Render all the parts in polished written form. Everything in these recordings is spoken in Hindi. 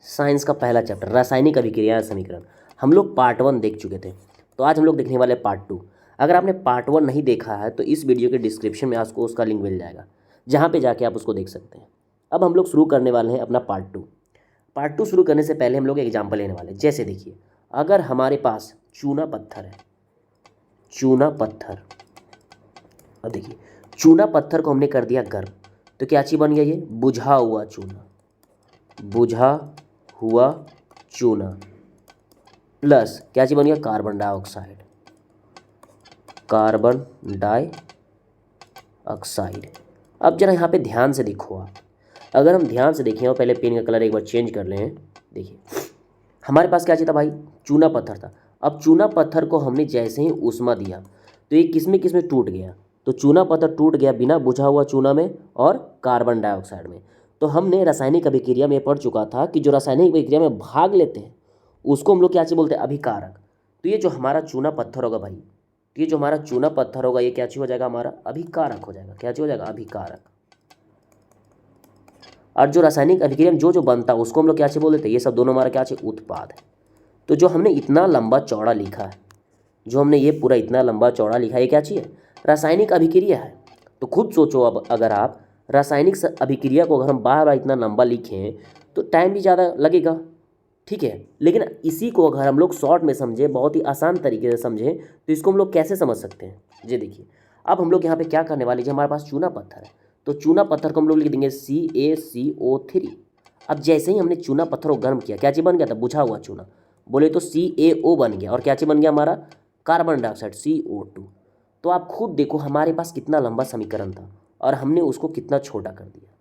साइंस का पहला चैप्टर रासायनिक अभिक्रिया समीकरण। हम लोग पार्ट 1 देख चुके थे, तो आज हम लोग देखने वाले पार्ट 2। अगर आपने पार्ट 1 नहीं देखा है तो इस वीडियो के डिस्क्रिप्शन में आपको उसका लिंक मिल जाएगा, जहाँ पे जाके आप उसको देख सकते हैं। अब हम लोग शुरू करने वाले हैं अपना पार्ट 2। पार्ट 2 शुरू करने से पहले हम लोग एग्जाम्पल लेने वाले हैं। जैसे देखिए, अगर हमारे पास चूना पत्थर है, चूना पत्थर, अब देखिए चूना पत्थर को हमने कर दिया गर्म, तो क्या चीज़ बन गया? ये बुझा हुआ चूना, बुझा हुआ चूना प्लस क्या चीज़ बन गया? Carbon dioxide, carbon dioxide. अब जरा यहाँ पे ध्यान से देखो आप, अगर हम ध्यान से देखें और पहले पेन का कलर एक बार चेंज कर लें। देखिए हमारे पास क्या चीज़ था भाई? चूना पत्थर था। अब चूना पत्थर को हमने जैसे ही ऊष्मा दिया तो ये किस में टूट गया? तो चूना पत्थर टूट गया बिना बुझा हुआ चूना में और कार्बन डाइऑक्साइड में। तो हमने रासायनिक अभिक्रिया में पढ़ चुका था कि जो रासायनिक अभिक्रिया में भाग लेते हैं उसको हम लोग क्या चीज़ बोलते हैं? अभिकारक। तो ये जो हमारा चूना पत्थर होगा भाई, तो ये जो हमारा चूना पत्थर होगा ये क्या चीज़ हो जाएगा? हमारा अभिकारक हो जाएगा। क्या चीज़ हो जाएगा? अभिकारक। और जो रासायनिक अभिक्रिया में जो बनता है उसको हम लोग क्या चीज़ बोल देते हैं? ये सब दोनों हमारा क्या चीज़? उत्पाद है। तो जो हमने इतना लंबा चौड़ा लिखा है, जो हमने ये पूरा इतना लंबा चौड़ा लिखा है, ये क्या चीज़ है? रासायनिक अभिक्रिया है। तो खुद सोचो, अब अगर आप रासायनिक अभिक्रिया को अगर हम बार बार इतना लंबा लिखें तो टाइम भी ज़्यादा लगेगा, ठीक है। लेकिन इसी को अगर हम लोग शॉर्ट में समझें, बहुत ही आसान तरीके से समझें, तो इसको हम लोग कैसे समझ सकते हैं? जी देखिए, अब हम लोग यहाँ पे क्या करने वाले हैं? हमारे पास चूना पत्थर है, तो चूना पत्थर को हम लोग लिख देंगे CaCO3। अब जैसे ही हमने चूना पत्थर को गर्म किया, क्या चीज़ बन गया था? बुझा हुआ चूना, बोले तो CaO बन गया, और क्या चीज़ बन गया हमारा? Carbon dioxide CO2। तो आप खुद देखो हमारे पास कितना लंबा समीकरण था और हमने उसको कितना छोटा कर दिया,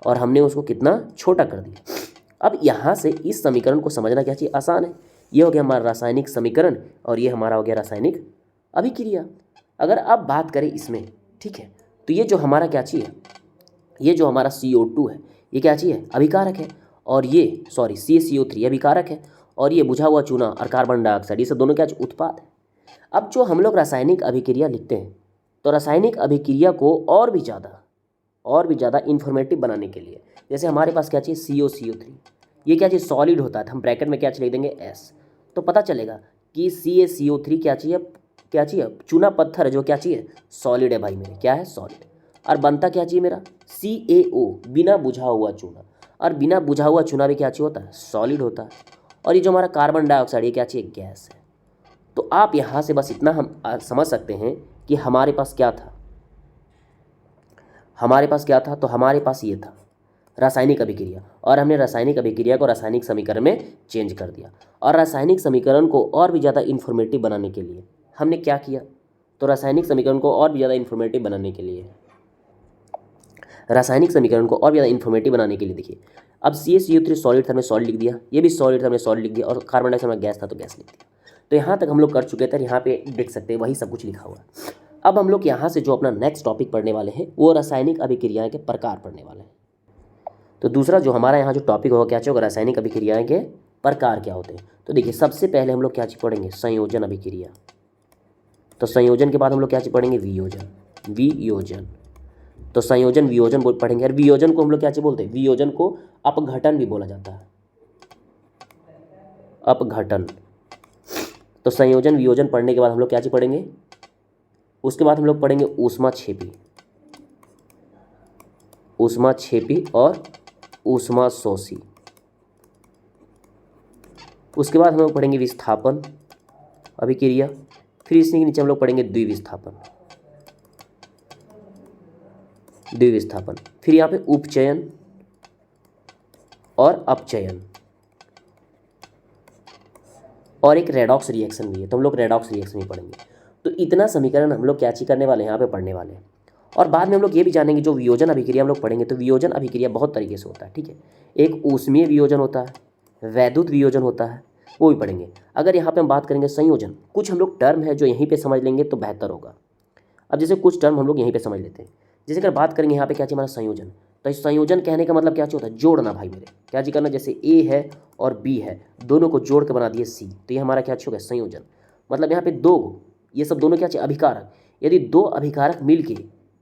और हमने उसको कितना छोटा कर दिया। अब यहाँ से इस समीकरण को समझना क्या चाहिए? आसान है। ये हो गया हमारा रासायनिक समीकरण और ये हमारा हो गया रासायनिक अभिक्रिया। अगर अब बात करें इसमें, ठीक है, तो ये जो हमारा क्या चीज़ है? ये जो हमारा CO2 है ये क्या चीज़ है? अभिकारक है। और ये CaCO3 अभिकारक है, और ये बुझा हुआ चूना और कार्बन डाइऑक्साइड ये सब दोनों क्या चीज़? उत्पाद है। अब जो हम लोग रासायनिक अभिक्रिया लिखते हैं, तो रासायनिक अभिक्रिया को और भी ज़्यादा इन्फॉर्मेटिव बनाने के लिए, जैसे हमारे पास क्या चाहिए? CaCO3, ये क्या चीज़? सॉलिड होता है, तो हम ब्रैकेट में क्या चीज़ लिख देंगे? S। तो पता चलेगा कि CaCO3 क्या चाहिए? क्या चाहिए? चूना पत्थर है जो क्या चाहिए? सॉलिड है भाई मेरे, क्या है? सॉलिड। और बनता क्या चाहिए मेरा? CaO, बिना बुझा हुआ चूना, और बिना बुझा हुआ चूना भी क्या चाहिए? होता है सॉलिड होता है। और ये जो हमारा कार्बन डाइऑक्साइड ये क्या चाहिए? गैस है। तो आप यहाँ से बस इतना हम समझ सकते हैं कि हमारे पास क्या था, हमारे पास क्या था? तो हमारे पास ये था रासायनिक अभिक्रिया, और हमने रासायनिक अभिक्रिया को रासायनिक समीकरण में चेंज कर दिया। और रासायनिक समीकरण को और भी ज़्यादा इन्फॉर्मेटिव बनाने के लिए हमने क्या किया? तो रासायनिक समीकरण को और भी ज़्यादा इन्फॉर्मेटिव बनाने के लिए, रासायनिक समीकरण को और भी ज़्यादा इन्फॉर्मेटिव बनाने के लिए देखिए, अब CaCO3 सॉलिड था, हमने सॉलिड लिख दिया, ये भी सॉलिड था, हमने सॉलिड लिख दिया, और कार्बन डाइऑक्साइड में गैस था तो गैस लिख दिया। तो यहाँ तक हम लोग कर चुके थे, यहाँ पे देख सकते हैं वही सब कुछ लिखा हुआ है। अब हम लोग यहाँ से जो अपना नेक्स्ट टॉपिक पढ़ने वाले हैं वो रासायनिक अभिक्रियाएं के प्रकार पढ़ने वाले हैं। तो दूसरा जो हमारा यहाँ जो टॉपिक होगा क्या होगा? रासायनिक अभिक्रियाएं के प्रकार क्या होते हैं। तो देखिए सबसे पहले हम लोग क्या चीज़ पढ़ेंगे? संयोजन अभिक्रिया। तो संयोजन के बाद हम लोग क्या चीज़ पढ़ेंगे? वियोजन। वियोजन, तो संयोजन वियोजन पढ़ेंगे। और वियोजन को हम लोग क्या चीज़ बोलते हैं? वियोजन को अपघटन भी बोला जाता है, अपघटन। तो संयोजन वियोजन पढ़ने के बाद हम लोग क्या चीज़ पढ़ेंगे? उसके बाद हम लोग पढ़ेंगे ऊष्माक्षेपी, ऊष्माक्षेपी और ऊष्माशोषी। उसके बाद हम लोग पढ़ेंगे विस्थापन अभिक्रिया। फिर इसी के नीचे हम लोग पढ़ेंगे द्विविस्थापन, द्विविस्थापन। फिर यहाँ पे उपचयन और अपचयन, और एक रेडॉक्स रिएक्शन भी है, तो हम लोग रेडॉक्स रिएक्शन भी पढ़ेंगे। तो इतना समीकरण हम लोग क्या चीज़ करने वाले हैं? यहाँ पे पढ़ने वाले हैं। और बाद में हम लोग ये भी जानेंगे जो वियोजन अभिक्रिया हम लोग पढ़ेंगे, तो वियोजन अभिक्रिया बहुत तरीके से होता है, ठीक है। एक ऊष्मीय वियोजन होता है, वैद्युत वियोजन होता है, वो भी पढ़ेंगे। अगर यहाँ पे हम बात करेंगे संयोजन, कुछ हम लोग टर्म है जो यहीं पे समझ लेंगे तो बेहतर होगा। अब जैसे कुछ टर्म हम लोग यहीं पे समझ लेते हैं। जैसे अगर बात करेंगे यहाँ पे क्या चाहिए? हमारा संयोजन। तो इस संयोजन कहने का मतलब क्या होता है? जोड़ना भाई मेरे, क्या चीज़ करना? जैसे A है और B है, दोनों को जोड़ के बना दिए C, तो ये हमारा क्या हो गया? संयोजन। मतलब यहाँ पे दो, ये सब दोनों क्या चाहिए? अभिकारक। यदि दो अभिकारक मिल के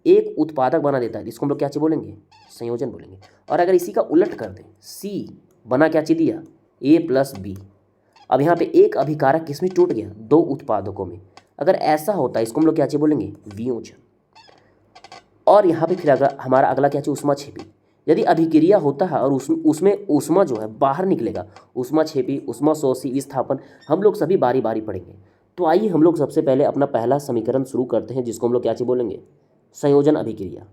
एक उत्पादक बना देता है इसको हम लोग क्या चीज़ बोलेंगे? संयोजन बोलेंगे। और अगर इसी का उलट कर दें, C बना क्या चीज़ दिया, A+B। अब यहाँ पे एक अभिकारक किसमें टूट गया, दो उत्पादकों में। अगर ऐसा होता है इसको हम लोग क्या चीज़ बोलेंगे, वियोजन। और यहाँ पे फिर अगर हमारा अगला क्या चाहिए, ऊष्माक्षेपी। यदि अभिक्रिया होता है और उसमें ऊष्मा जो है बाहर निकलेगा, ऊष्माक्षेपी, ऊष्माशोषी, विस्थापन, हम लोग सभी बारी बारी पढ़ेंगे। तो आइए हम लोग सबसे पहले अपना पहला समीकरण शुरू करते हैं, जिसको हम लोग क्या चीज़ बोलेंगे, संयोजन अभिक्रिया।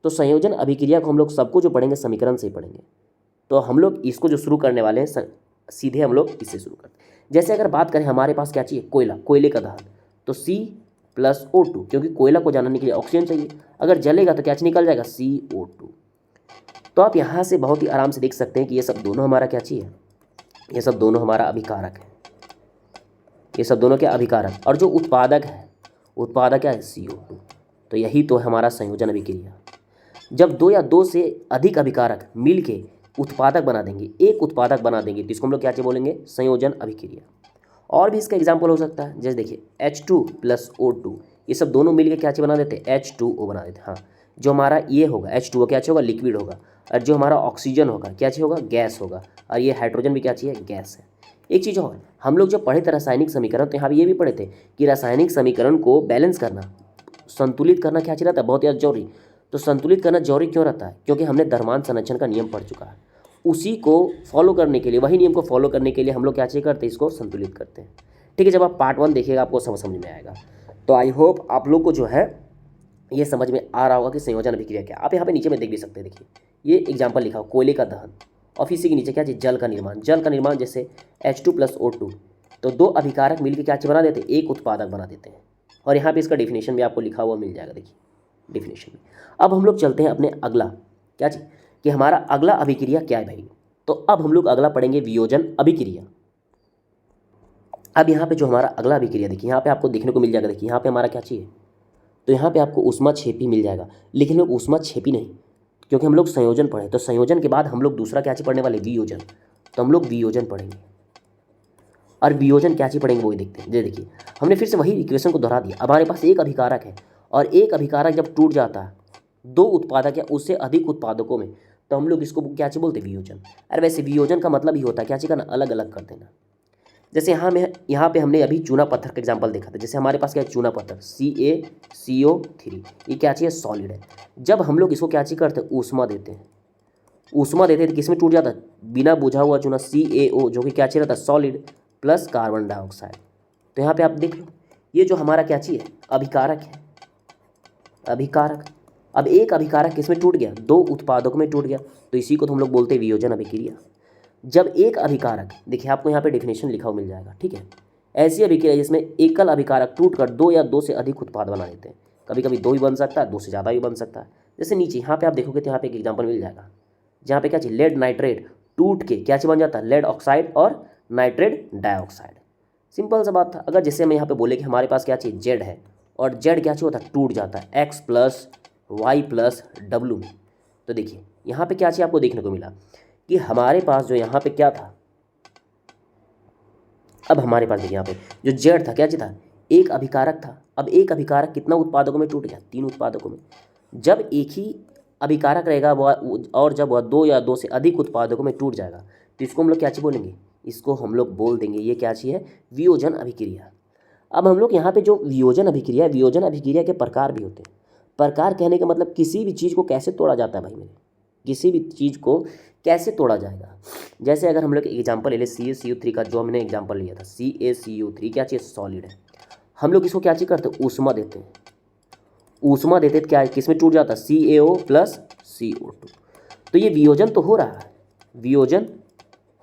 तो संयोजन अभिक्रिया को हम लोग सबको जो पढ़ेंगे समीकरण से ही पढ़ेंगे। तो हम लोग इसको जो शुरू करने वाले हैं सीधे हम लोग इससे शुरू करते हैं। जैसे अगर बात करें हमारे पास क्या चाहिए, कोयला, कोयले का दहन, तो C+O2, क्योंकि कोयला को जलाने के लिए ऑक्सीजन चाहिए। अगर जलेगा तो क्या निकल जाएगा, CO2। तो आप यहाँ से बहुत ही आराम से देख सकते हैं कि ये सब दोनों हमारा क्या चाहिए, ये सब दोनों हमारा अभिकारक है, ये सब दोनों क्या अभिकारक। और जो उत्पादक है, उत्पादक क्या है, CO2। तो यही तो है हमारा संयोजन अभिक्रिया। जब दो या दो से अधिक अभिकारक मिल के उत्पादक बना देंगे, एक उत्पादक बना देंगे, तो इसको हम लोग क्या बोलेंगे, संयोजन अभिक्रिया। और भी इसका एग्जाम्पल हो सकता है, जैसे देखिए H2+O2, ये सब दोनों मिलके क्या बना देते हैं, H2O बना देते हैं। हाँ, जो हमारा ये होगा H2O क्या होगा, लिक्विड होगा। और जो हमारा ऑक्सीजन होगा क्या होगा, गैस होगा। और ये हाइड्रोजन भी क्या चाहिए, गैस है। एक चीज़ और, हम लोग जब पढ़े थे रासायनिक समीकरण, तो यहाँ भी ये भी पढ़े थे कि रासायनिक समीकरण को बैलेंस करना, संतुलित करना क्या रहता है, बहुत ज़्यादा जरूरी। तो संतुलित करना जरूरी क्यों रहता है, क्योंकि हमने द्रव्यमान संरक्षण का नियम पढ़ चुका है। उसी को फॉलो करने के लिए, वही नियम को फॉलो करने के लिए हम लोग क्या चाहिए करते हैं, इसको संतुलित करते हैं। ठीक है, जब आप पार्ट 1 देखिएगा आपको सब समझ में आएगा। तो आई होप आप लोग को जो है ये समझ में आ रहा होगा कि संयोजन अभिक्रिया क्या। आप यहाँ पे नीचे में देख भी सकते हैं, देखिए ये एग्जाम्पल लिखा हो, कोयले का दहन, और इसी के नीचे क्या चाहिए, जल का निर्माण। जल का निर्माण जैसे H2+O2, तो दो अभिकारक मिलकर क्या बना देते हैं, एक उत्पादक बना देते हैं। और यहाँ पे इसका डेफिनेशन भी आपको लिखा हुआ मिल जाएगा, देखिए डेफिनेशन में। अब हम लोग चलते हैं अपने अगला क्या चीज़, कि हमारा अगला अभिक्रिया क्या है भाई। तो अब हम लोग अगला पढ़ेंगे वियोजन अभिक्रिया। अब यहाँ पे जो हमारा अगला अभिक्रिया देखिए, यहाँ पे आपको देखने को मिल जाएगा, देखिए यहाँ पे हमारा क्या चाहिए, तो यहाँ पे आपको ऊष्माक्षेपी मिल जाएगा। लेकिन लोग ऊष्माक्षेपी नहीं, क्योंकि हम लोग संयोजन पढ़े, तो संयोजन के बाद हम लोग दूसरा क्या चीज़ पढ़ने वाले, वियोजन। तो हम लोग वियोजन पढ़ेंगे, और वियोजन क्या चीज़ पढ़ेंगे वही देखते हैं। देखिए हमने फिर से वही इक्वेशन को दोहरा दिया। हमारे पास एक अभिकारक है, और एक अभिकारक जब टूट जाता है दो उत्पादक या उससे अधिक उत्पादकों में, तो हम लोग इसको क्या चीज़ बोलते हैं, वियोजन। अरे वैसे वियोजन का मतलब ही होता है क्या चीज़ करना, अलग अलग कर देना। जैसे यहाँ पे हमने अभी चूना पत्थर का एग्जांपल देखा था। जैसे हमारे पास क्या है, चूना पत्थर CaCO3, ये क्या चीज़ है, सॉलिड है। जब हम लोग इसको क्या चीज़ करते हैं, ऊष्मा देते हैं, ऊष्मा देते हैं तो किसमें टूट जाता है, बिना बुझा हुआ चूना CaO, जो कि क्या चीज़ रहता है, सॉलिड प्लस कार्बन डाइऑक्साइड। तो यहाँ पे आप देख लो, ये जो हमारा क्या चीज़ है, अभिकारक है, अभिकारक। अब एक अभिकारक किसमें टूट गया, दो उत्पादकों में टूट गया, तो इसी को तो हम लोग बोलते हैं वियोजन अभिक्रिया। जब एक अभिकारक, देखिए आपको यहाँ पे डेफिनेशन लिखा हुआ मिल जाएगा, ठीक है, ऐसी अभिक्रिया जिसमें एकल अभिकारक टूटकर दो या दो से अधिक उत्पाद बना देते हैं। कभी कभी दो ही बन सकता है, दो से ज़्यादा भी बन सकता है। जैसे नीचे यहाँ पे आप देखोगे तो यहाँ पे एक एग्जाम्पल मिल जाएगा, जहाँ पे क्या चीज़, लेड नाइट्रेट टूट के क्या चीज़ बन जाता है, लेड ऑक्साइड और नाइट्रेट डाइऑक्साइड। सिंपल सा बात था। अगर जैसे हम यहाँ पे बोले कि हमारे पास क्या चीज़, जेड है, और जेड क्या चीज़ होता है, टूट जाता है X+Y+W में। तो देखिए यहाँ पे क्या चीज़ आपको देखने को मिला कि हमारे पास जो यहाँ पे क्या था, अब हमारे पास देखिए यहाँ पे जो जेड था क्या चीज़ था, एक अभिकारक था। अब एक अभिकारक कितना उत्पादकों में टूट गया, तीन उत्पादकों में। जब एक ही अभिकारक रहेगा वह, और जब वह दो या दो से अधिक उत्पादकों में टूट जाएगा, तो इसको हम लोग क्या चीज़ बोलेंगे, इसको हम लोग बोल देंगे ये क्या चीज़ है, वियोजन अभिक्रिया। अब हम लोग यहाँ पे जो वियोजन अभिक्रिया है, वियोजन अभिक्रिया के प्रकार भी होते हैं। प्रकार कहने का मतलब किसी भी चीज़ को कैसे तोड़ा जाता है भाई मेरे, किसी भी चीज़ को कैसे तोड़ा जाएगा। जैसे अगर हम लोग एग्जांपल ले लें CaCO3 का, जो हमने एग्जांपल लिया था, CaCO3 क्या चीज़, सॉलिड है। हम लोग इसको क्या चीज़ करते हैं, ऊष्मा देते हैं। ऊष्मा देते तो क्या है, किसमें टूट जाता है, CaO+CO2। तो ये वियोजन तो हो रहा है, वियोजन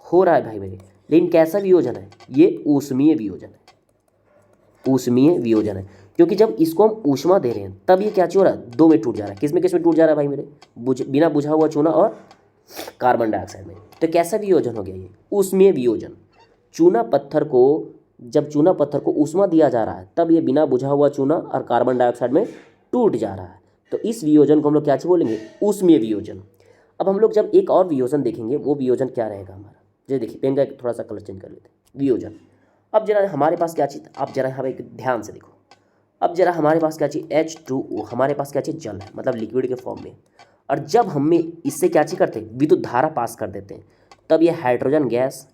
हो रहा है भाई मेरे, लेकिन कैसा वियोजन है, ये ऊष्मीय वियोजन है, ऊष्मीय वियोजन है। क्योंकि जब इसको हम ऊष्मा दे रहे हैं तब ये क्या हो रहा है, दो में टूट जा रहा है। किसमें किसमें टूट जा रहा है भाई मेरे, बिना बुझा हुआ चूना और कार्बन डाइऑक्साइड में। तो कैसा वियोजन हो गया, ये ऊष्मीय वियोजन। चूना पत्थर को, जब चूना पत्थर को ऊष्मा दिया जा रहा है तब ये बिना बुझा हुआ चूना और कार्बन डाइऑक्साइड में टूट जा रहा है। तो इस वियोजन को हम लोग क्या बोलेंगे, ऊष्मीय वियोजन। अब हम लोग जब एक और वियोजन देखेंगे, वो वियोजन क्या रहेगा हमारा, जैसे देखिए पेन का थोड़ा सा कलर चेंज कर लेते हैं, वियोजन। अब जरा हमारे पास क्या चीज़, आप जरा यहाँ पे ध्यान से देखो। अब जरा हमारे पास क्या चीज़, H2O, हमारे पास क्या चीज़, जल है, मतलब लिक्विड के फॉर्म में। और जब हमें इससे क्या चीज़ करते हैं, विद्युत धारा पास कर देते हैं, तब ये हाइड्रोजन गैस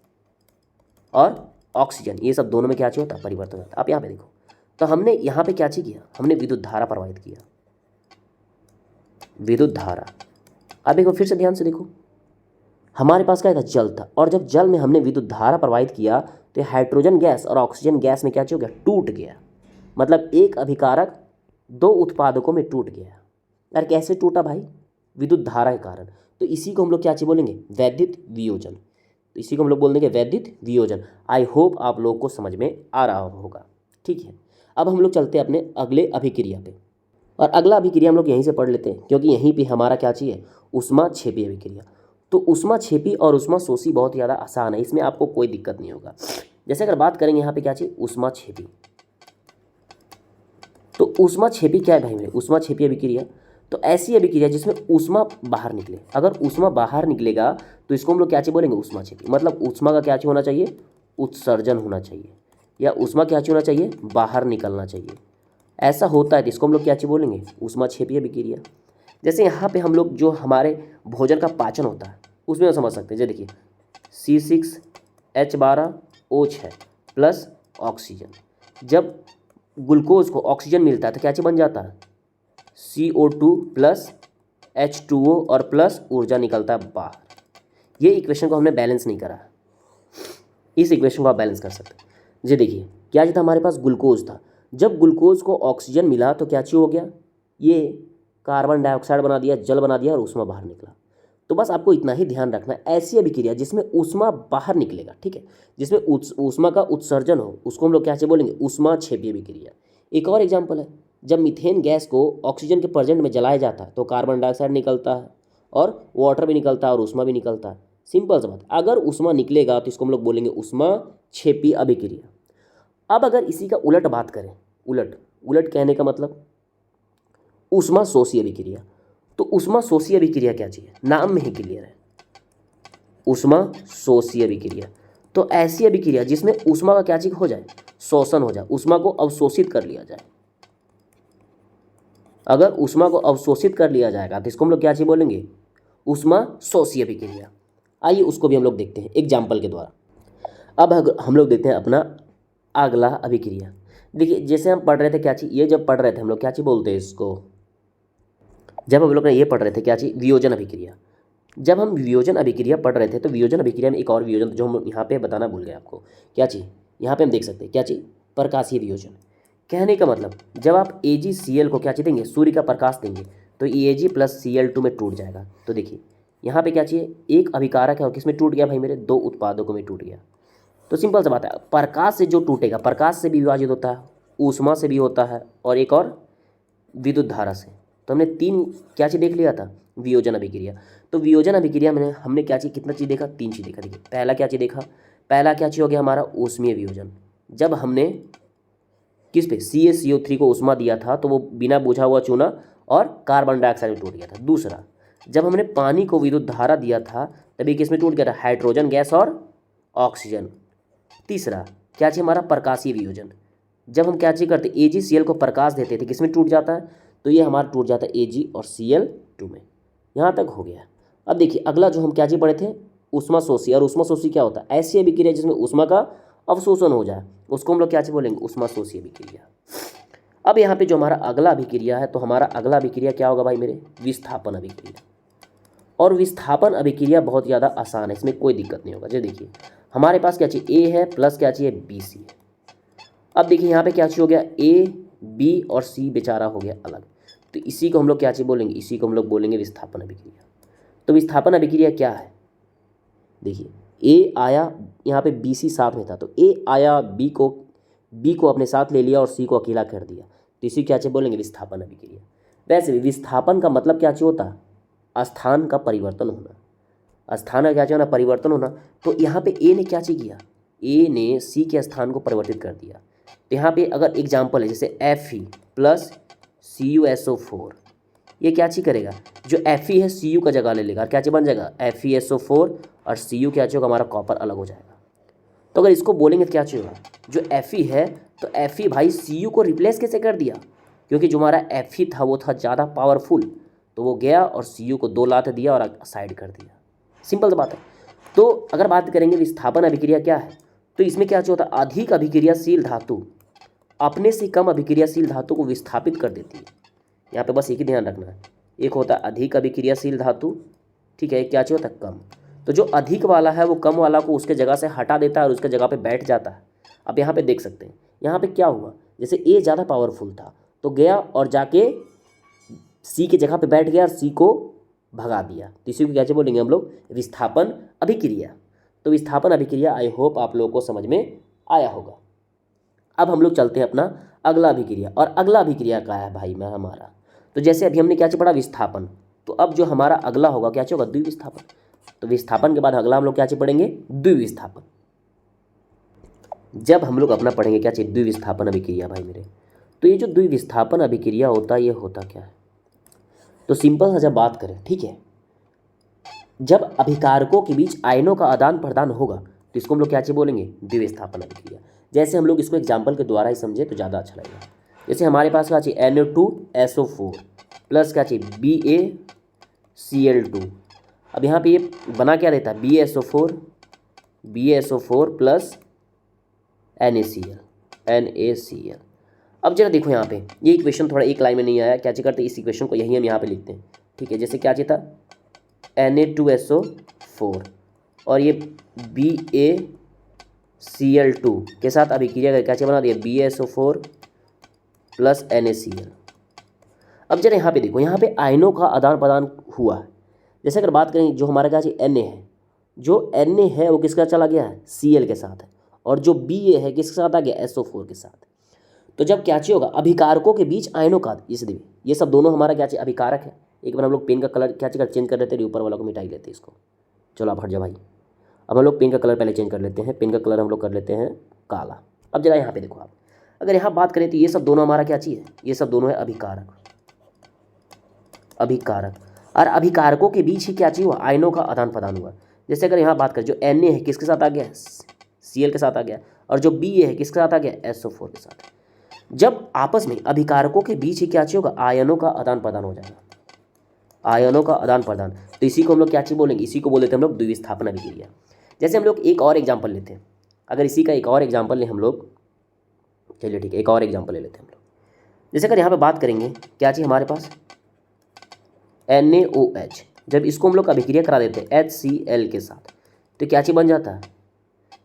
और ऑक्सीजन ये सब दोनों में क्या चाहिए होता है, परिवर्तन होता है। आप यहाँ पे देखो, तो हमने यहाँ पे क्या चीज़ किया, हमने विद्युत धारा प्रवाहित किया, विद्युत धारा। अब देखो फिर से ध्यान से देखो, हमारे पास क्या था, जल था, और जब जल में हमने विद्युत धारा प्रवाहित किया तो हाइड्रोजन गैस और ऑक्सीजन गैस में क्या चीज हो गया, टूट गया। मतलब एक अभिकारक दो उत्पादकों में टूट गया। यार कैसे टूटा भाई, विद्युत धारा के कारण। तो इसी को हम लोग क्या चीज बोलेंगे, वैद्युत वियोजन। तो इसी को हम लोग बोल देंगे वैद्युत वियोजन। आई होप आप लोगों को समझ में आ रहा होगा। ठीक है, अब हम लोग चलते हैं अपने अगले अभिक्रिया पे, और अगला अभिक्रिया हम लोग यहीं से पढ़ लेते हैं, क्योंकि यहीं पे हमारा क्या चाहिए, ऊष्माक्षेपी अभिक्रिया। तो ऊष्माक्षेपी और ऊष्माशोषी बहुत ज़्यादा आसान है, इसमें आपको कोई दिक्कत नहीं होगा। जैसे अगर बात करेंगे यहाँ पे क्या चाहिए, ऊष्माक्षेपी। तो ऊष्माक्षेपी क्या है भाई मेरे, ऊष्माक्षेपी अभिक्रिया तो ऐसी अभिक्रिया जिसमें ऊष्मा बाहर निकले। अगर ऊष्मा बाहर निकलेगा तो इसको हम लोग क्या चाहिए बोलेंगे, ऊष्माक्षेपी। मतलब ऊष्मा का क्या चाहिए होना चाहिए, उत्सर्जन होना चाहिए, या ऊष्मा क्या चाहिए होना चाहिए, बाहर निकलना चाहिए। ऐसा होता है तो इसको हम लोग क्या चाहिए बोलेंगे, ऊष्माक्षेपी अभिक्रिया। जैसे यहाँ पे हम लोग जो हमारे भोजन का पाचन होता है उसमें हम समझ सकते हैं। जैसे देखिए C6H12O6 प्लस ऑक्सीजन, जब ग्लूकोज को ऑक्सीजन मिलता है तो क्या चीज़ बन जाता है, CO2 प्लस H2O और प्लस ऊर्जा निकलता है बाहर। ये इक्वेशन को हमने बैलेंस नहीं करा, इस इक्वेशन को आप बैलेंस कर सकते हैं। ये देखिए क्या था, हमारे पास ग्लूकोज था, जब ग्लूकोज को ऑक्सीजन मिला तो क्या चीज़ हो गया, ये कार्बन डाइऑक्साइड बना दिया, जल बना दिया और ऊष्मा बाहर निकला। तो बस आपको इतना ही ध्यान रखना है, ऐसी अभिक्रिया जिसमें ऊष्मा बाहर निकलेगा, ठीक है, जिसमें ऊष्मा का उत्सर्जन हो, उसको हम लोग क्या बोलेंगे, ऊष्माक्षेपी अभिक्रिया। एक और एग्जाम्पल है, जब मीथेन गैस को ऑक्सीजन के प्रेजेंट में जलाया जाता है तो कार्बन डाइऑक्साइड निकलता है और वाटर भी निकलता है और ऊष्मा भी निकलता है। सिंपल सा बात, अगर ऊष्मा निकलेगा तो इसको हम लोग बोलेंगे ऊष्माक्षेपी अभिक्रिया। अब अगर इसी का उलट बात करें, उलट उलट कहने का मतलब ऊष्माशोषी अभिक्रिया। तो ऊष्माशोषी अभिक्रिया क्या चाहिए, नाम में ही क्लियर है, ऊष्माशोषी अभिक्रिया। तो ऐसी अभिक्रिया जिसमें ऊष्मा का क्या चीज हो जाए, शोषण हो जाए, ऊष्मा को अवशोषित कर लिया जाए। अगर ऊष्मा को अवशोषित कर लिया जाएगा तो इसको हम लोग क्या चीज बोलेंगे, ऊष्माशोषी अभिक्रिया। आइए उसको भी हम लोग देखते हैं एग्जाम्पल के द्वारा। अब हम लोग देखते हैं अपना अगला अभिक्रिया। देखिए जैसे हम पढ़ रहे थे क्या चीज, ये जब पढ़ रहे थे हम लोग क्या चीज बोलते हैं इसको, जब हम लोग ने ये पढ़ रहे थे क्या चीज, वियोजन अभिक्रिया। जब हम वियोजन अभिक्रिया पढ़ रहे थे तो वियोजन अभिक्रिया में एक और वियोजन जो हम यहाँ पे बताना भूल गए आपको, क्या चीज, यहाँ पे हम देख सकते हैं क्या चीज, प्रकाशीय वियोजन। कहने का मतलब जब आप AgCl को क्या चीज देंगे, सूर्य का प्रकाश देंगे तो Ag प्लस Cl2 में टूट जाएगा। तो देखिए यहाँ पे क्या चाहिए, एक अभिकारक है और किस में टूट गया भाई मेरे, दो उत्पादकों में टूट गया। तो सिंपल सा बात है, प्रकाश से जो टूटेगा, प्रकाश से भी विभाजित होता है, ऊष्मा से भी होता है, और एक और विद्युत धारा से। तो हमने तीन क्या चीज़ देख लिया था, वियोजन अभिक्रिया। तो वियोजन अभिक्रिया में हमने क्या चीज़, कितना चीज़ देखा, तीन चीज़ देखा। देखिए पहला क्या चीज़ देखा, पहला क्या चीज़ हो गया हमारा ऊष्मीय वियोजन। जब हमने किस पे, CaCO3 को ऊष्मा दिया था तो वो बिना बुझा हुआ चूना और कार्बन डाइऑक्साइड में टूट गया था। दूसरा, जब हमने पानी को विद्युत धारा दिया था तभी किस में टूट गया था, हाइड्रोजन गैस और ऑक्सीजन। तीसरा क्या चीज़ हमारा प्रकाशीय वियोजन, जब हम क्या चीज़ करते AgCl को प्रकाश देते थे किस में टूट जाता है, तो ये हमारा टूट जाता है Ag और Cl2 में। यहाँ तक हो गया। अब देखिए अगला जो हम क्या चीज़ पढ़े थे, ऊष्माशोषी। और ऊष्माशोषी क्या होता है, ऐसी अभिक्रिया जिसमें ऊष्मा का अवशोषण हो जाए, उसको हम लोग क्या चीज़ बोलेंगे, ऊष्माशोषी अभिक्रिया। अब यहाँ पे जो हमारा अगला अभिक्रिया है, तो हमारा अगला अभिक्रिया क्या होगा भाई मेरे, विस्थापन अभिक्रिया। और विस्थापन अभिक्रिया बहुत ज़्यादा आसान है, इसमें कोई दिक्कत नहीं होगा। जो देखिए हमारे पास क्या चाहिए, A है प्लस क्या चाहिए, BC है। अब देखिए यहाँ पे क्या चीज़ हो गया, A B और C बेचारा हो गया अलग। तो इसी को हम लोग क्या चीज़ बोलेंगे, इसी को हम लोग बोलेंगे विस्थापन अभिक्रिया। तो विस्थापन अभिक्रिया क्या है, देखिए A आया, यहाँ पे BC साथ में था तो A आया, B को अपने साथ ले लिया और C को अकेला कर दिया, तो इसी क्या चीज़ बोलेंगे, विस्थापन अभिक्रिया। वैसे भी विस्थापन का मतलब क्या चीज़ होता है, स्थान का परिवर्तन होना, स्थान का क्या चीज़ होना, परिवर्तन होना। तो यहाँ पे A ने क्या चीज़ किया, A ने C के स्थान को परिवर्तित कर दिया। तो यहाँ पे अगर एग्जाम्पल है जैसे Fe प्लस CuSO4, ये क्या चीज़ करेगा, जो Fe है Cu का जगह ले लेगा, क्या चीज़ बन जाएगा, FeSO4 और Cu क्या चीज़ होगा, हमारा कॉपर अलग हो जाएगा। तो अगर इसको बोलेंगे तो क्या चीज़ होगा, जो Fe है तो Fe भाई Cu को रिप्लेस कैसे कर दिया, क्योंकि जो हमारा Fe था वो था ज़्यादा पावरफुल, तो वो गया और Cu को दो लात दिया और साइड कर दिया। सिंपल सी बात है। तो अगर बात करेंगे विस्थापन अभिक्रिया क्या है, तो इसमें क्या होता है, अधिक अभिक्रियाशील धातु अपने से कम अभिक्रियाशील धातु को विस्थापित कर देती है। यहाँ पे बस एक ही ध्यान रखना है, एक होता है अधिक अभिक्रियाशील धातु, ठीक है, क्या होता है कम। तो जो अधिक वाला है वो कम वाला को उसके जगह से हटा देता है और उसके जगह पे बैठ जाता है। अब यहाँ पे देख सकते हैं, यहाँ पे क्या हुआ, जैसे ए ज़्यादा पावरफुल था तो गया और जाके सी की जगह पे बैठ गया और सी को भगा दिया, तो इसी को क्या बोलेंगे हम लोग, विस्थापन अभिक्रिया। तो विस्थापन अभिक्रिया आई होप आप लोगों को समझ में आया होगा। अब हम लोग चलते हैं अपना अगला अभिक्रिया, और अगला अभिक्रिया क्या है भाई मैं हमारा, तो जैसे अभी हमने क्या पढ़ा विस्थापन, तो अब जो हमारा अगला होगा क्या होगा, द्विविस्थापन। तो विस्थापन के बाद अगला हम लोग क्या पढ़ेंगे, द्विविस्थापन। जब हम लोग अपना पढ़ेंगे क्या चाहिए, द्विविस्थापन अभिक्रिया भाई मेरे, तो ये जो द्विविस्थापन अभिक्रिया होता है ये होता क्या है, तो सिंपल सा जब बात करें, ठीक है, जब अभिकारकों के बीच आयनों का आदान प्रदान होगा तो इसको हम लोग क्या चाहिए बोलेंगे, द्विविस्थापन अभिक्रिया। जैसे हम लोग इसको एग्जाम्पल के द्वारा ही समझे तो ज़्यादा अच्छा लगेगा। जैसे हमारे पास क्या चाहिए, NO2SO4 प्लस क्या चाहिए, BaCl2। अब यहाँ पे ये बना क्या देता है, BaSO4 प्लस NaCl। अब जरा देखो यहाँ पे ये इक्वेशन थोड़ा एक लाइन में नहीं आया, क्या चाहिए करते इस इक्वेशन को यही हम यहाँ पे लिखते हैं, ठीक है। जैसे क्या चाहिए था, Na2SO4 और ये BaCl2 के साथ अभिक्रिया करके क्या चाहिए बना दिया, BaSO4 प्लस NaCl। अब जरा यहाँ पे देखो, यहाँ पे आयनों का आदान प्रदान हुआ है। जैसे अगर बात करें जो हमारा क्या चाहिए Na है, जो Na है वो किसका चला गया है, Cl के साथ है, और जो Ba है किसके साथ आ गया, SO4 के साथ। तो जब क्या चाहिए होगा, अभिकारकों के बीच आयनों का, इसलिए ये सब दोनों हमारा क्या चाहिए, अभिकारक है। एक बार हम लोग पेन का कलर क्या चाहिए चेंज कर लेते हैं, ऊपर वाला को मिटाई लेते हैं इसको। चलो आप हट जाओ भाई। अब हम लोग पेन का कलर पहले चेंज कर लेते हैं, पेन का कलर हम लोग कर लेते हैं काला। अब जरा यहाँ पे देखो आप, अगर यहाँ बात करें तो ये सब दोनों हमारा क्या चाहिए, ये सब दोनों है अभिकारक। और अभिकारकों के बीच ही क्या चाहिए हुआ, आयनों का आदान प्रदान हुआ। जैसे अगर यहाँ बात करें, जो Na है किसके साथ आ गया, Cl के साथ आ गया, और जो Ba है किसके साथ आ गया, SO4 के साथ। जब आपस में अभिकारकों के बीच ही क्या चाहिए होगा, आयनों का आदान प्रदान हो जाएगा, आयनों का आदान प्रदान। तो इसी को हम लोग क्या चीज़ बोलेंगे, इसी को बोल देते हैं हम लोग द्विविस्थापन अभिक्रिया। जैसे हम लोग एक और एग्जाम्पल लेते हैं, अगर इसी का एक और एग्जाम्पल लें हम लोग, चलिए ठीक है, एक और एग्जाम्पल ले लेते हैं हम लोग। जैसे अगर यहाँ पे बात करेंगे क्या चीज़ हमारे पास, NaOH, जब इसको हम लोग अभिक्रिया करा देते हैं HCl के साथ तो क्या चीज़ बन जाता है, तो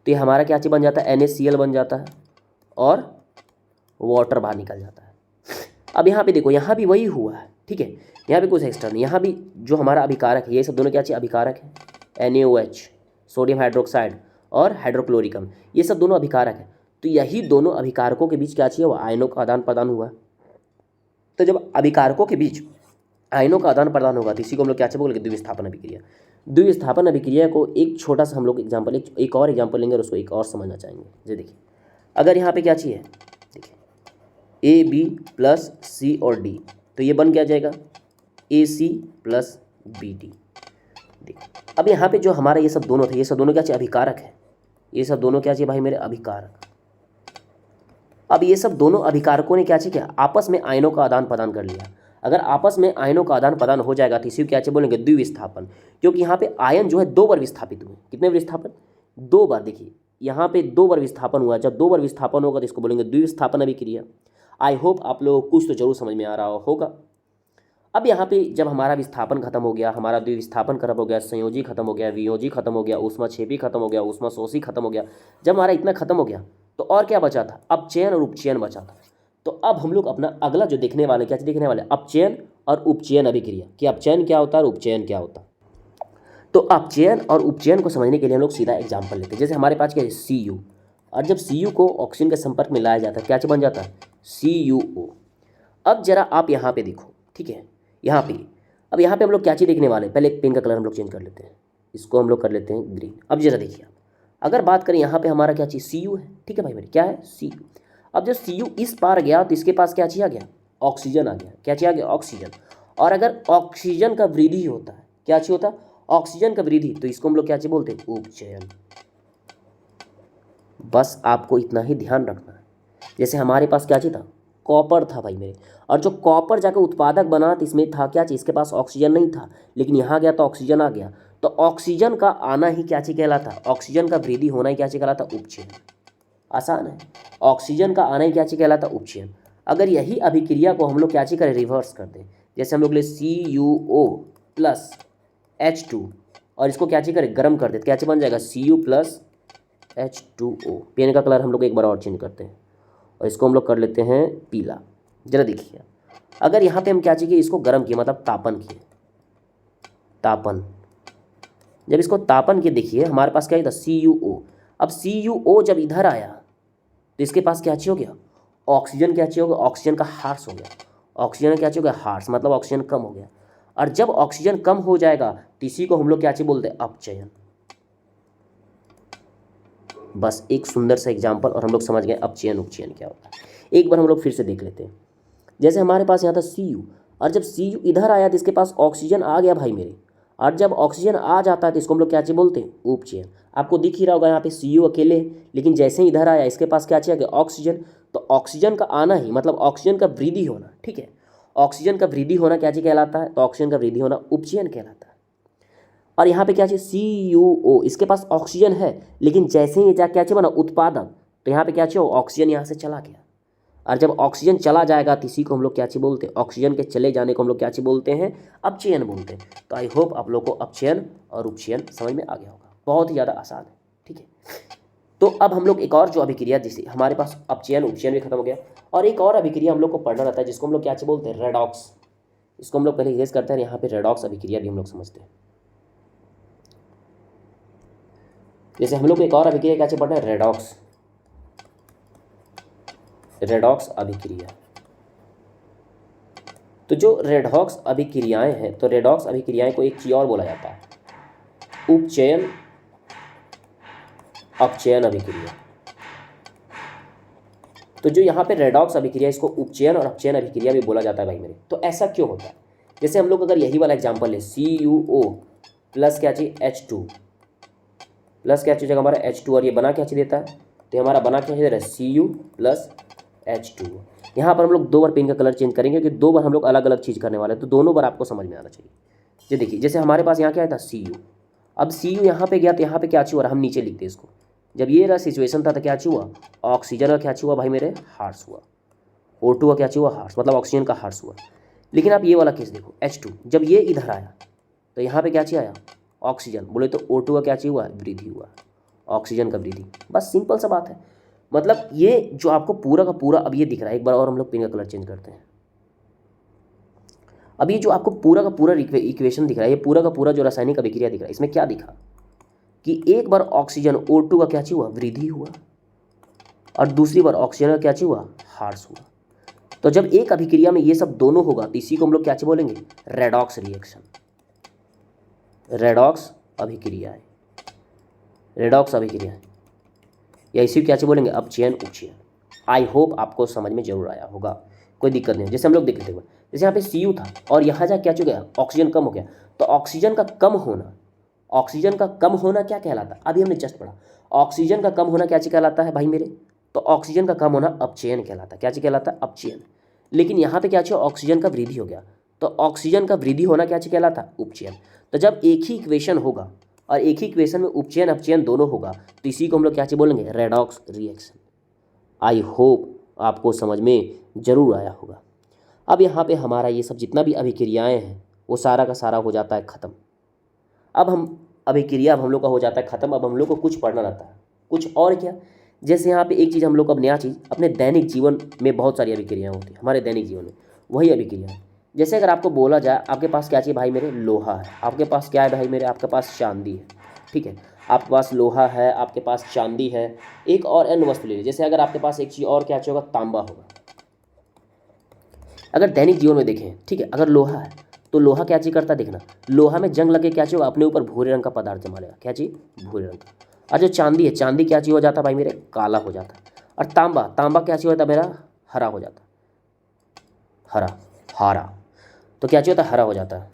ये हमारा क्या चीज़ बन जाता है, NaCl बन जाता है और वाटर बाहर निकल जाता है। अब यहाँ पे देखो, यहाँ भी वही हुआ है, ठीक है, यहाँ पे कुछ एक्स्ट्रा नहीं, यहाँ भी जो हमारा अभिकारक है, ये सब दोनों क्या चाहिए, अभिकारक है, NaOH सोडियम हाइड्रोक्साइड और हाइड्रोक्लोरिकम, ये सब दोनों अभिकारक है। तो यही दोनों अभिकारकों के बीच क्या चाहिए, वो आयनों का आदान प्रदान हुआ। तो जब अभिकारकों के बीच आयनों का आदान प्रदान होगा तो इसी को हम लोग क्या चाहिए बोलेंगे, द्विविस्थापन अभिक्रिया। द्विविस्थापन अभिक्रिया को एक छोटा सा हम लोग एग्जाम्पल, एक और एग्जाम्पल लेंगे और उसको एक और समझना चाहेंगे। जी देखिए, अगर यहाँ पे क्या चाहिए, देखिए AB प्लस C और D, तो ये बन क्या जाएगा, AC प्लस BD। देखिए अब यहाँ पे जो हमारा ये सब दोनों थे, ये सब दोनों क्या चाहिए, अभिकारक है, ये सब दोनों क्या चाहिए भाई मेरे, अभिकारक। अब ये सब दोनों अभिकारकों ने क्या चाहिए किया, आपस में आयनों का आदान प्रदान कर लिया। अगर आपस में आयनों का आदान प्रदान हो जाएगा तो इसी को क्या चाहिए बोलेंगे, द्विविस्थापन। क्योंकि यहाँ पे आयन जो है 2 बार विस्थापित हुए, कितने विस्थापन, 2 बार। देखिए यहाँ पे 2 बार विस्थापन हुआ, जब 2 बार विस्थापन होगा तो इसको बोलेंगे द्विविस्थापन अभिक्रिया। आई होप आप लोगों को कुछ तो जरूर समझ में आ रहा होगा। अब यहाँ पे जब हमारा विस्थापन खत्म हो गया, हमारा द्विविस्थापन खत्म हो गया, संयोजी खत्म हो गया, वियोजी खत्म हो गया, ऊष्माक्षेपी खत्म हो गया, ऊष्माशोषी खत्म हो गया, जब हमारा इतना खत्म हो गया तो और क्या बचा था, अपचयन और उपचयन बचा था। तो अब हम लोग अपना अगला जो देखने वाले, क्या देखने वाले, अपचयन और उपचयन अभिक्रिया, कि अपचयन क्या होता है और उपचयन क्या होता है। तो अपचयन और उपचयन को समझने के लिए हम लोग सीधा एग्जाम्पल लेते हैं। जैसे हमारे पास क्या है, Cu, और जब Cu को ऑक्सीजन के संपर्क में लाया जाता है क्या बन जाता है, CuO। अब जरा आप यहाँ पे देखो, ठीक है, यहाँ पे अब यहाँ पे हम लोग क्या चीज़ देखने वाले हैं, पहले एक पेन का कलर हम लोग चेंज कर लेते हैं, इसको हम लोग कर लेते हैं ग्रीन। अब जरा देखिए आप, अगर बात करें यहाँ पे हमारा क्या चीज़, Cu है, ठीक है भाई मेरे, क्या है, Cu। अब जब Cu इस पार गया तो इसके पास क्या चीज़ आ गया, ऑक्सीजन आ गया, क्या चीज़ आ गया, ऑक्सीजन। और अगर ऑक्सीजन का वृद्धि होता है, क्या चीज़ होता है, ऑक्सीजन का वृद्धि, तो इसको हम लोग क्या चीज़ बोलते हैं, उपचयन। बस आपको इतना ही ध्यान रखना है। जैसे हमारे पास क्या चीज़ था, कॉपर था भाई मेरे, और जो कॉपर जाकर उत्पादक बना तो इसमें था क्या चीज़, इसके पास ऑक्सीजन नहीं था, लेकिन यहाँ गया तो ऑक्सीजन आ गया, तो ऑक्सीजन का आना ही क्या चीज कहलाता है, ऑक्सीजन का वृद्धि होना ही क्या चीज कहलाता है, उपचयन। आसान है, ऑक्सीजन का आना ही क्या चीज कहलाता है, उपचयन। अगर यही अभिक्रिया को हम लोग क्या चीज करें, रिवर्स कर दें, जैसे हम लोग ले CuO प्लस H2 और इसको क्या चीज करें, गर्म कर देते, क्या चीज बन जाएगा, Cu प्लस H2O। पेन का कलर हम लोग एक बार और चेंज करते हैं और इसको हम लोग कर लेते हैं पीला। जरा देखिए, अगर यहाँ पे हम क्या चाहिए, इसको गर्म किए मतलब तापन किए, तापन, जब इसको तापन किए देखिए हमारे पास क्या था, CuO। अब CuO जब इधर आया तो इसके पास क्या चाहिए हो गया, ऑक्सीजन क्या चाहिए होगा, ऑक्सीजन का हार्स हो गया, ऑक्सीजन क्या चाहिए होगा, हार्स, मतलब ऑक्सीजन कम हो गया। और जब ऑक्सीजन कम हो जाएगा तो इसी को हम लोग क्या चाहिए बोलते हैं, अपचयन। बस एक सुंदर सा एग्जाम्पल और हम लोग समझ गए अपचयन उपचयन क्या होता है। एक बार हम लोग फिर से देख लेते हैं। जैसे हमारे पास यहाँ था Cu और जब Cu इधर आया तो इसके पास ऑक्सीजन आ गया भाई मेरे, और जब ऑक्सीजन आ जाता है तो इसको हम लोग क्या चाहिए बोलते हैं, उपचयन। आपको दिख ही रहा होगा यहाँ पे Cu अकेले है, लेकिन जैसे ही इधर आया इसके पास क्या चाहिए, ऑक्सीजन। तो ऑक्सीजन का आना ही मतलब ऑक्सीजन का वृद्धि होना, ठीक है, ऑक्सीजन का वृद्धि होना क्या चीज कहलाता है, तो ऑक्सीजन का वृद्धि होना उपचयन कहलाता है। और यहाँ पे क्या चाहिए, CuO, इसके पास ऑक्सीजन है लेकिन जैसे ही क्या चाहिए बना, उत्पादक, तो यहाँ पे क्या चाहिए, ऑक्सीजन यहाँ से चला गया। और जब ऑक्सीजन चला जाएगा तो इसी को हम लोग क्या चाहिए बोलते हैं, ऑक्सीजन के चले जाने को हम लोग क्या चाहिए बोलते हैं, अपचयन बोलते हैं। तो आई होप आप लोग को अपचयन और उपचयन समझ में आ गया होगा, बहुत ही ज़्यादा आसान है, ठीक है। तो अब हम लोग एक और जो अभिक्रिया, जिसे हमारे पास अपचयन उपचयन भी खत्म हो गया, और एक और अभिक्रिया हम लोग को पढ़ना रहता है जिसको हम लोग क्या चाहिए बोलते हैं, रेडॉक्स। इसको हम लोग पहले इरेज करते हैं, यहाँ पे रेडॉक्स अभिक्रिया भी हम लोग समझते हैं। जैसे हम लोग को एक और अभिक्रिया क्या चाहिए पढ़ना है, रेडॉक्स, रेडॉक्स अभिक्रिया। तो जो रेडॉक्स अभिक्रियाएं हैं, तो रेडॉक्स अभिक्रियाएं को एक चीज और बोला जाता है, उपचयन अपचयन अभिक्रिया। तो जो यहाँ पे रेडॉक्स अभिक्रिया, इसको उपचयन और अपचयन अभिक्रिया भी बोला जाता है भाई मेरे। तो ऐसा क्यों होता है, जैसे हम लोग अगर यही वाला एग्जांपल है, CuO प्लस क्या चाहिए, H2 प्लस क्या चाहिए हमारा, H2, और ये बना क्या चाहिए देता है, तो हमारा बना क्या चाहिए, Cu प्लस H2। यहाँ पर हम लोग दो बार पेन का कलर चेंज करेंगे क्योंकि दो बार हम लोग अलग अलग चीज़ करने वाले हैं, तो दोनों बार आपको समझ में आना चाहिए। ये देखिए, जैसे हमारे पास यहाँ क्या था, Cu, अब Cu यहाँ पे गया तो यहाँ पे क्या चाहिए, और हम नीचे लिखते हैं इसको। जब ये रहा सिचुएशन था तो क्या चाहिए हुआ, ऑक्सीजन का क्या चाहिए हुआ भाई मेरे, हार्स हुआ, O2 का क्या चाहिए हुआ, हार्स, मतलब ऑक्सीजन का हार्स हुआ। लेकिन आप ये वाला केस देखो, H2, जब ये इधर आया तो यहाँ पे क्या चाहिए आया, ऑक्सीजन, बोले तो O2 का क्या चाहिए हुआ, वृद्धि हुआ, ऑक्सीजन का वृद्धि। बस सिंपल सा बात है। मतलब ये जो आपको पूरा का पूरा अब ये दिख रहा है, एक बार और हम लोग पेन का कलर चेंज करते हैं। अब ये जो आपको पूरा का पूरा इक्वेशन दिख रहा है, ये पूरा का पूरा जो रासायनिक अभिक्रिया दिख रहा है, इसमें क्या दिखा कि एक बार ऑक्सीजन O2 का क्या चाहिए हुआ, वृद्धि हुआ, और दूसरी बार ऑक्सीजन का क्या चाहिए हुआ, हार्स हुआ। तो जब एक अभिक्रिया में ये सब दोनों होगा तो इसी को हम लोग क्या चाहिए बोलेंगे, रेडॉक्स रिएक्शन, रेडॉक्स अभिक्रिया है, रेडॉक्स अभिक्रिया है, या इसी को क्या चाहिए बोलेंगे, अपचयन उपचयन। आई होप आपको समझ में जरूर आया होगा, कोई दिक्कत नहीं। जैसे हम लोग देख लेते हैं, जैसे यहाँ पे Cu था और यहाँ जा क्या चुका है, ऑक्सीजन कम हो गया, तो ऑक्सीजन का कम होना, ऑक्सीजन का कम होना क्या कहलाता है, अभी हमने जस्ट पढ़ा, ऑक्सीजन का कम होना क्या चीज कहलाता है भाई मेरे, तो ऑक्सीजन का कम होना अपचयन कहलाता है। क्या चीज कहलाता है, अपचयन। लेकिन यहाँ पे क्या चाहिए, ऑक्सीजन का वृद्धि हो गया, तो ऑक्सीजन का वृद्धि होना क्या चीज कहलाता है, उपचयन। तो जब एक ही इक्वेशन होगा और एक ही इक्वेशन में उपचयन अपचयन दोनों होगा तो इसी को हम लोग क्या चीज बोलेंगे, रेडॉक्स रिएक्शन। आई होप आपको समझ में जरूर आया होगा। अब यहाँ पे हमारा ये सब जितना भी अभिक्रियाएं हैं वो सारा का सारा हो जाता है ख़त्म। अब हम अभिक्रिया अब हम लोग का हो जाता है ख़त्म। अब हम लोग को कुछ पढ़ना रहता है, कुछ और क्या, जैसे यहाँ पे एक चीज़ हम लोग को अब नया चीज़, अपने दैनिक जीवन में बहुत सारी अभिक्रियाएं होती हैं, हमारे दैनिक जीवन में वही अभिक्रिया। जैसे अगर आपको बोला जाए आपके पास क्या चाहिए भाई मेरे, लोहा है, आपके पास क्या है भाई मेरे, आपके पास चांदी है, ठीक है, आपके पास लोहा है, आपके पास चांदी है, एक और अन्य वस्तु ले लीजिए। जैसे अगर आपके पास एक चीज़ और क्या चाहिए होगा, तांबा होगा। अगर दैनिक जीवन में देखें, ठीक है, अगर लोहा है तो लोहा क्या चीज़ करता है, देखना, लोहा में जंग लगे क्या चाहिए, अपने ऊपर भूरे रंग का पदार्थ जमा लेगा, क्या चाहिए, भूरे रंग का। और जो चांदी है, चांदी क्या चीज़ हो जाता है भाई मेरे, काला हो जाता है। और तांबा, तांबा क्या चीज़ होता है मेरा, हरा हो जाता है, हरा, हारा, तो क्या चाहिए होता है, हरा हो जाता है,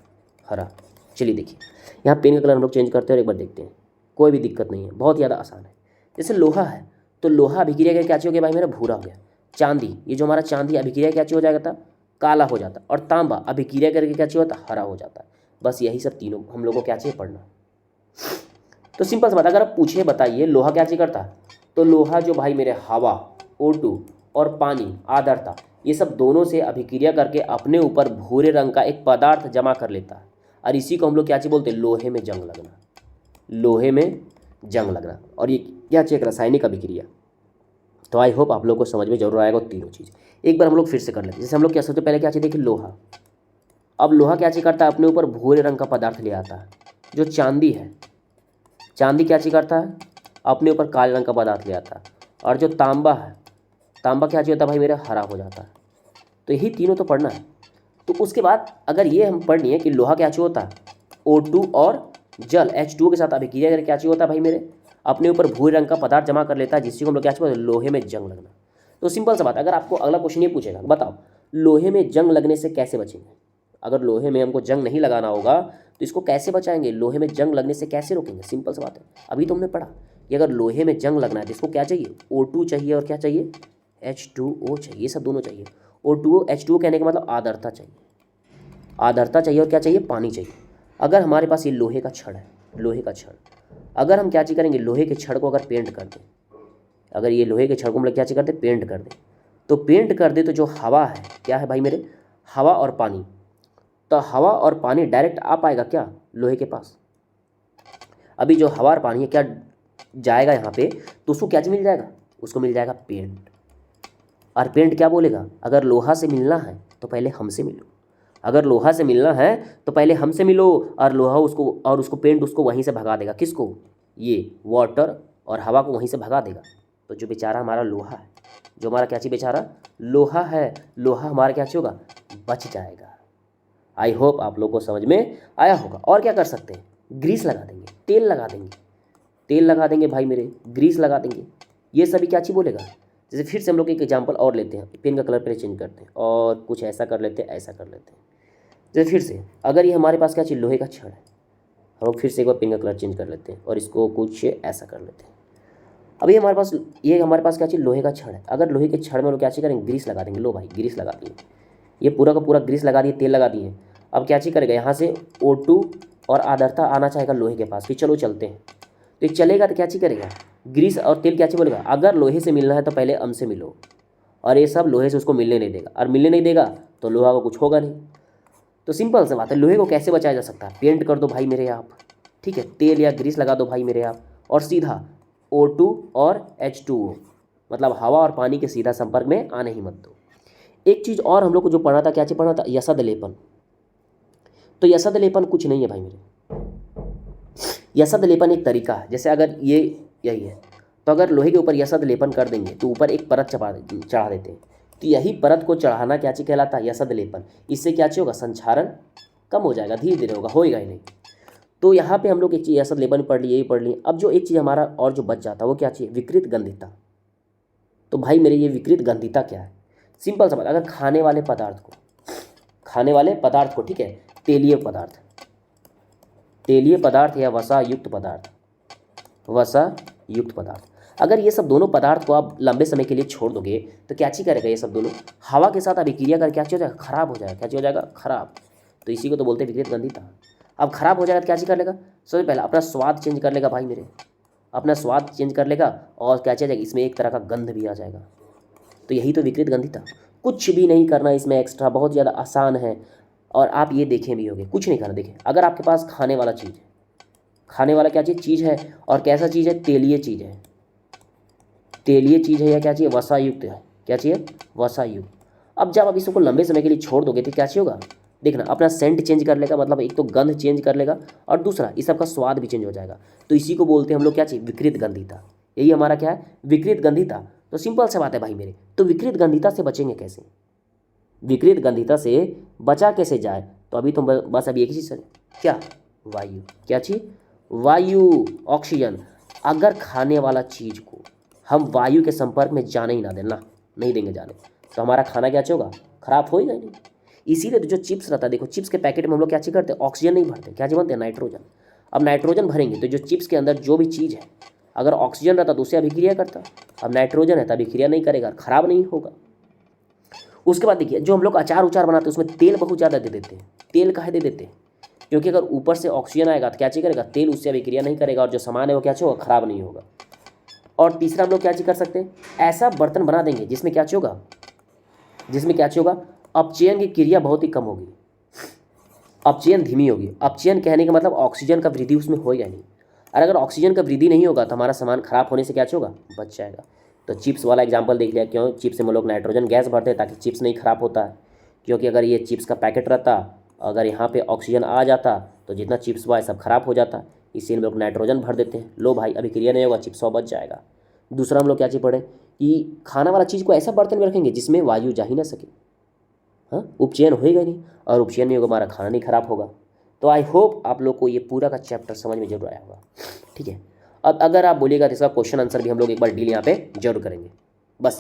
हरा। चलिए देखिए, यहाँ पेन का कलर हम लोग चेंज करते हैं और एक बार देखते हैं, कोई भी दिक्कत नहीं है, बहुत ज़्यादा आसान है। जैसे लोहा है तो लोहा अभिक्रिया का क्या चाहिए हो गया भाई मेरा, भूरा हो गया। चांदी, ये जो हमारा चांदी अभिक्रिया क्या चाहिए हो जाएगा था, काला हो जाता। और तांबा अभिक्रिया करके क्या चाहिए होता, हरा हो जाता है। बस यही सब तीनों हम लोग को क्या चाहिए पढ़ना, तो सिंपल सा बात, अगर आप पूछे बताइए लोहा क्या चीज करता है, तो लोहा जो भाई मेरे हवा O2 और पानी आर्द्रता, ये सब दोनों से अभिक्रिया करके अपने ऊपर भूरे रंग का एक पदार्थ जमा कर लेता है, और इसी को हम लोग क्या चीज बोलते हैं, लोहे में जंग लगना। लोहे में जंग लगना, और ये क्या चीज, रासायनिक अभिक्रिया। तो आई होप आप लोग को समझ में जरूर आएगा तीनों चीज़। एक बार हम लोग फिर से कर लेते हैं। जैसे हम लोग क्या सबसे पहले क्या चीज़ देखिए, लोहा। अब लोहा क्या चीज़ करता है, अपने ऊपर भूरे रंग का पदार्थ ले आता है। जो चांदी है, चांदी क्या चीज़ करता है, अपने ऊपर काले रंग का पदार्थ ले आता है। और जो तांबा है, तांबा क्या चीज़ होता है भाई मेरा, हरा हो जाता है। तो यही तीनों तो पढ़ना है। तो उसके बाद अगर ये हम पढ़ लिए कि लोहा क्या चीज़ होता है, O2 और जल H2O के साथ अभिक्रिया करके क्या चीज़ होता है भाई मेरे, अपने ऊपर भूरे रंग का पदार्थ जमा कर लेता है, जिससे हम लोग क्या चीज़ बोलते हैं, लोहे में जंग लगना। तो सिंपल सा बात, अगर आपको अगला क्वेश्चन ये पूछेगा, बताओ लोहे में जंग लगने से कैसे बचेंगे। अगर लोहे में हमको जंग नहीं लगाना होगा तो इसको कैसे बचाएंगे, लोहे में जंग लगने से कैसे रोकेंगे। सिंपल सा बात है, अभी तो हमने पढ़ा कि अगर लोहे में जंग लगना है तो इसको क्या चाहिए, O2 चाहिए और क्या चाहिए, H2O चाहिए। ये सब दोनों चाहिए। O2O H2O कहने का मतलब आर्द्रता चाहिए, आर्द्रता चाहिए, और क्या चाहिए, पानी चाहिए। अगर हमारे पास ये लोहे का छड़ है, लोहे का छड़, अगर हम क्या चीज़ करेंगे, लोहे के छड़ को अगर पेंट कर दें, अगर ये लोहे के छड़ को हम लोग क्या चीज़ करते हैं, पेंट कर दें, तो पेंट कर दे तो जो हवा है, क्या है भाई मेरे, हवा और पानी, तो हवा और पानी डायरेक्ट आ पाएगा क्या लोहे के पास। अभी जो हवा और पानी है क्या जाएगा यहाँ पे, तो उसको क्या चीज़ मिल जाएगा, उसको मिल जाएगा पेंट। और पेंट क्या बोलेगा, अगर लोहा से मिलना है तो पहले हमसे मिलो, अगर लोहा से मिलना है तो पहले हमसे मिलो। और लोहा उसको, और उसको पेंट उसको वहीं से भगा देगा, किसको, ये वाटर और हवा को वहीं से भगा देगा। तो जो बेचारा हमारा लोहा है, जो हमारा क्या चीज़ बेचारा लोहा है, लोहा हमारा क्या चीज़ होगा, बच जाएगा। आई होप आप लोग को समझ में आया होगा। और क्या कर सकते हैं, ग्रीस लगा देंगे, तेल लगा देंगे, तेल लगा देंगे भाई मेरे, ग्रीस लगा देंगे। ये सभी क्या चीज़ बोलेगा। जैसे फिर से हम लोग एक एग्जाम्पल और लेते हैं, पेन का कलर पहले चेंज करते हैं और कुछ ऐसा कर लेते हैं, ऐसा कर लेते हैं। जैसे फिर से अगर ये हमारे पास क्या चीज़, लोहे का छड़ है, हम लोग फिर से एक बार पेन का कलर चेंज कर लेते हैं और इसको कुछ ऐसा कर लेते हैं। अभी हमारे पास ये हमारे पास क्या चीज़, लोहे का छड़ है। अगर लोहे के छड़ में लोग क्या चीज़ करेंगे, ग्रीस लगा देंगे। लो भाई ग्रीस लगा दिए, ये पूरा का पूरा ग्रीस लगा दिए, तेल लगा दिए। अब क्या चीज़ करेगा, यहाँ से O2 और आर्द्रता आना चाहेगा लोहे के पास कि चलो चलते हैं। तो ये चलेगा तो क्या चीज़ करेगा, ग्रीस और तेल क्या चीज़ बोलेगा, अगर लोहे से मिलना है तो पहले हमसे मिलो। और ये सब लोहे से उसको मिलने नहीं देगा, और मिलने नहीं देगा तो लोहा को कुछ होगा नहीं। तो सिंपल सा बात है, लोहे को कैसे बचाया जा सकता है, पेंट कर दो भाई मेरे आप, ठीक है, तेल या ग्रीस लगा दो भाई मेरे आप, और सीधा O2 और H2O मतलब हवा और पानी के सीधा संपर्क में आने ही मत दो। एक चीज़ और हम लोग को जो पढ़ना था, क्या चीज़ पढ़ना था, यसद लेपन। तो यसद लेपन कुछ नहीं है भाई मेरे, यसद लेपन एक तरीका है। जैसे अगर ये यही है, तो अगर लोहे के ऊपर यसद लेपन कर देंगे तो ऊपर एक परत चढ़ा देते हैं, तो यही परत को चढ़ाना क्या चीज़ कहलाता है, यसद लेपन। इससे क्या चीज़ होगा, संक्षारण कम हो जाएगा, धीरे धीरे होगा, होएगा ही नहीं। तो यहाँ पे हम लोग एक चीज़ यसद लेपन पढ़ लिए, यही पढ़ लिए। अब जो एक चीज़ हमारा और जो बच जाता है वो क्या चीज़, विकृत गंधिता। तो भाई मेरे ये विकृत गंधिता क्या है, सिंपल सा बात, अगर खाने वाले पदार्थ को, ठीक है, तेलीय पदार्थ या वसा युक्त पदार्थ, अगर ये सब दोनों पदार्थ को आप लंबे समय के लिए छोड़ दोगे तो क्या चीज़ करेगा, ये सब दोनों हवा के साथ अभिक्रिया कर क्या चीज़ हो जाएगा, खराब हो जाएगा। क्या चीज़ हो जाएगा, खराब। तो इसी को तो बोलते हैं विकृत गंधिता। अब खराब हो जाएगा तो क्या चीज़ कर लेगा, सबसे पहले अपना स्वाद चेंज कर लेगा भाई मेरे, अपना स्वाद चेंज कर लेगा, और क्या चीज़, इसमें एक तरह का गंध भी आ जाएगा। तो यही तो विकृत गंधिता। कुछ भी नहीं करना इसमें एक्स्ट्रा, बहुत ज़्यादा आसान है। और आप ये देखें भी होंगे, कुछ नहीं करना। देखें, अगर आपके पास खाने वाला चीज़ है, खाने वाला क्या चीज़ है, और कैसा चीज़ है, तेलीय चीज़ है, या क्या चीज़, वसायुक्त है, क्या चीज़, वसायुक्त। अब जब आप इसको लंबे समय के लिए छोड़ दोगे तो क्या चीज़ होगा, देखना, अपना सेंट चेंज कर लेगा, मतलब एक तो गंध चेंज कर लेगा, और दूसरा इस सबका स्वाद भी चेंज हो जाएगा। तो इसी को बोलते हैं हम लोग क्या चीज़, विकृत गंधिता। यही हमारा क्या है, विकृत गंधिता। तो सिंपल सा बात है भाई मेरे, तो विकृत गंधिता से बचेंगे कैसे, विकृत गंधिता से बचा कैसे जाए, तो अभी तो बस अभी एक ही चीज़ है, क्या, वायु। क्या चीज़, वायु, ऑक्सीजन। अगर खाने वाला चीज़ को हम वायु के संपर्क में जाने ही ना देना, नहीं देंगे जाने, तो हमारा खाना क्या होगा, खराब होएगा ही नहीं। इसीलिए तो जो चिप्स रहता है, देखो चिप्स के पैकेट में हम लोग क्या चीज़ करते हैं, ऑक्सीजन नहीं भरते, क्या चीज़ बनते हैं, नाइट्रोजन। अब नाइट्रोजन भरेंगे तो जो चिप्स के अंदर जो भी चीज़ है, अगर ऑक्सीजन रहता तो उससे अभिक्रिया करता, अब नाइट्रोजन है तो अभिक्रिया नहीं करेगा, खराब नहीं होगा। उसके बाद देखिए, जो हम लोग अचार उचार बनाते हैं उसमें तेल बहुत ज़्यादा दे देते हैं। तेल काहे दे देते हैं, क्योंकि अगर ऊपर से ऑक्सीजन आएगा तो क्या चीज़ करेगा, तेल उससे अभिक्रिया नहीं करेगा और जो सामान है वो क्या चीज़ होगा, खराब नहीं होगा। और तीसरा हम लोग क्या चीज़ कर सकते हैं, ऐसा बर्तन बना देंगे जिसमें क्या चीज़ होगा, जिसमें क्या चीज़ होगा, अपचयन की क्रिया बहुत ही कम होगी, अपचयन धीमी होगी। अपचयन कहने का मतलब ऑक्सीजन का वृद्धि उसमें होगा नहीं, और अगर ऑक्सीजन का वृद्धि नहीं होगा तो हमारा सामान खराब होने से क्या होगा, बच जाएगा। तो चिप्स वाला एग्जांपल देख लिया, क्यों चिप्स में हम लोग नाइट्रोजन गैस भरते हैं ताकि चिप्स नहीं खराब होता है, क्योंकि अगर ये चिप्स का पैकेट रहता, अगर यहाँ पे ऑक्सीजन आ जाता तो जितना चिप्स हुआ है सब खराब हो जाता, इसीलिए हम लोग नाइट्रोजन भर देते हैं। लो भाई अभिक्रिया नहीं होगा, चिप्स बच जाएगा। दूसरा हम लोग क्या चीज़ पढ़े कि खाना वाला चीज़ को ऐसा बर्तन में रखेंगे जिसमें वायु जा ही ना सके, हाँ उपचयन होएगा नहीं, और उपचयन नहीं होगा हमारा खाना नहीं खराब होगा। तो आई होप आप लोग को ये पूरा का चैप्टर समझ में जरूर आया होगा, ठीक है। अब अगर आप बोलिएगा तो इसका क्वेश्चन आंसर भी हम लोग एक बार डील यहाँ पे जरूर करेंगे। बस